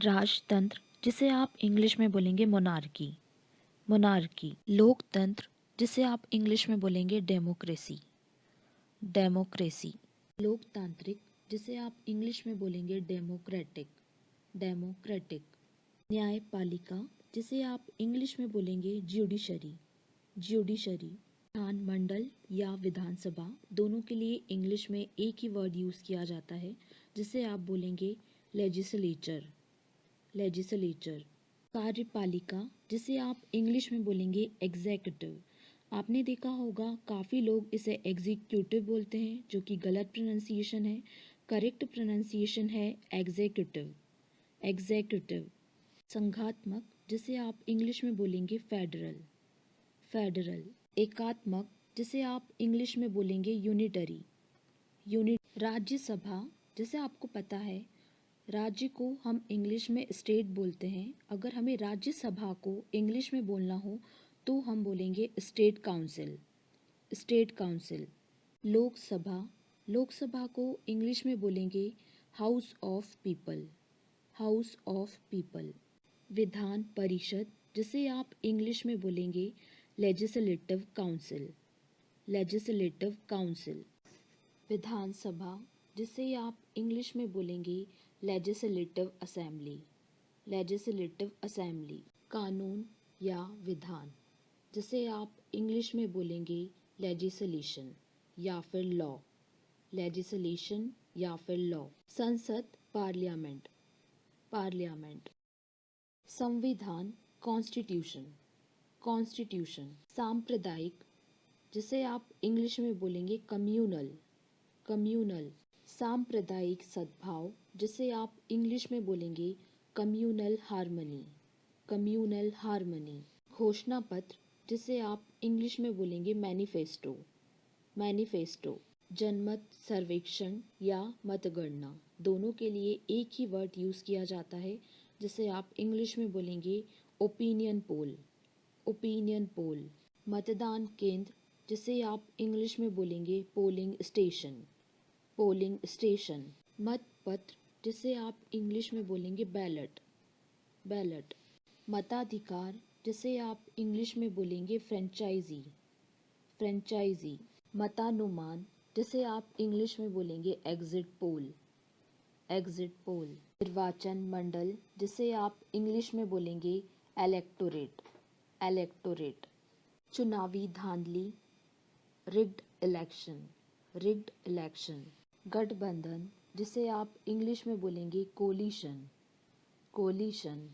राजतंत्र, जिसे आप इंग्लिश में बोलेंगे मोनार्की, मोनार्की। लोकतंत्र, जिसे आप इंग्लिश में बोलेंगे डेमोक्रेसी, डेमोक्रेसी। लोकतांत्रिक, जिसे आप इंग्लिश में बोलेंगे डेमोक्रेटिक, डेमोक्रेटिक। न्यायपालिका, जिसे आप इंग्लिश में बोलेंगे ज्यूडिशरी, ज्यूडिशरी। विधानमंडल या विधानसभा, दोनों के लिए इंग्लिश में एक ही वर्ड यूज़ किया जाता है, जिसे आप बोलेंगे लेजिस्लेचर, लेजिस्लेचर। कार्यपालिका, जिसे आप इंग्लिश में बोलेंगे एग्जीक्यूटिव। आपने देखा होगा काफ़ी लोग इसे एग्जीक्यूटिव बोलते हैं, जो कि गलत प्रोनाउंसिएशन है। करेक्ट प्रोनाउंसिएशन है एग्जीक्यूटिव, एग्जीक्यूटिव। संघात्मक, जिसे आप इंग्लिश में बोलेंगे फेडरल, फेडरल। एकात्मक, जिसे आप इंग्लिश में बोलेंगे यूनिटरी, यूनिट। राज्यसभा, जिसे आपको पता है राज्य को हम इंग्लिश में स्टेट बोलते हैं, अगर हमें राज्यसभा को इंग्लिश में बोलना हो तो हम बोलेंगे state council, state council. Lok Sabha, Lok Sabha को इंग्लिश में बोलेंगे house of people, house of people. Vidhan Parishad, जिसे आप इंग्लिश में बोलेंगे लेजिस्लेटिव काउंसिल, लेजिस्लेटिव काउंसिल। विधानसभा, जिसे आप इंग्लिश में बोलेंगे लेजिस्लेटिव असेंबली, लेजिस्लेटिव असेंबली। कानून या विधान, जिसे आप इंग्लिश में बोलेंगे लेजिस्लेशन या फिर लॉ, लेजिस्लेशन या फिर लॉ। संसद, पार्लियामेंट, पार्लियामेंट। संविधान, कॉन्स्टिट्यूशन, कॉन्स्टिट्यूशन। सांप्रदायिक, जिसे आप इंग्लिश में बोलेंगे कम्यूनल, कम्यूनल। सांप्रदायिक सद्भाव, जिसे आप इंग्लिश में बोलेंगे कम्यूनल हार्मनी, कम्यूनल हार्मनी। घोषणा पत्र, जिसे आप इंग्लिश में बोलेंगे मैनिफेस्टो, मैनिफेस्टो। जनमत सर्वेक्षण या मतगणना, दोनों के लिए एक ही वर्ड यूज़ किया जाता है, जिसे आप इंग्लिश में बोलेंगे ओपिनियन पोल, ओपिनियन पोल। मतदान केंद्र, जिसे आप इंग्लिश में बोलेंगे पोलिंग स्टेशन, पोलिंग स्टेशन। मतपत्र, जिसे आप इंग्लिश में बोलेंगे बैलेट, बैलेट। मताधिकार, जिसे आप इंग्लिश में बोलेंगे फ्रेंचाइजी, फ्रेंचाइजी। मतानुमान, जिसे आप इंग्लिश में बोलेंगे एग्जिट पोल, एग्जिट पोल। निर्वाचन मंडल, जिसे आप इंग्लिश में बोलेंगे इलेक्टोरेट, इलेक्टोरेट। चुनावी धांधली, रिग्ड इलेक्शन, रिग्ड इलेक्शन। गठबंधन, जिसे आप इंग्लिश में बोलेंगे कोलिशन, कोलिशन।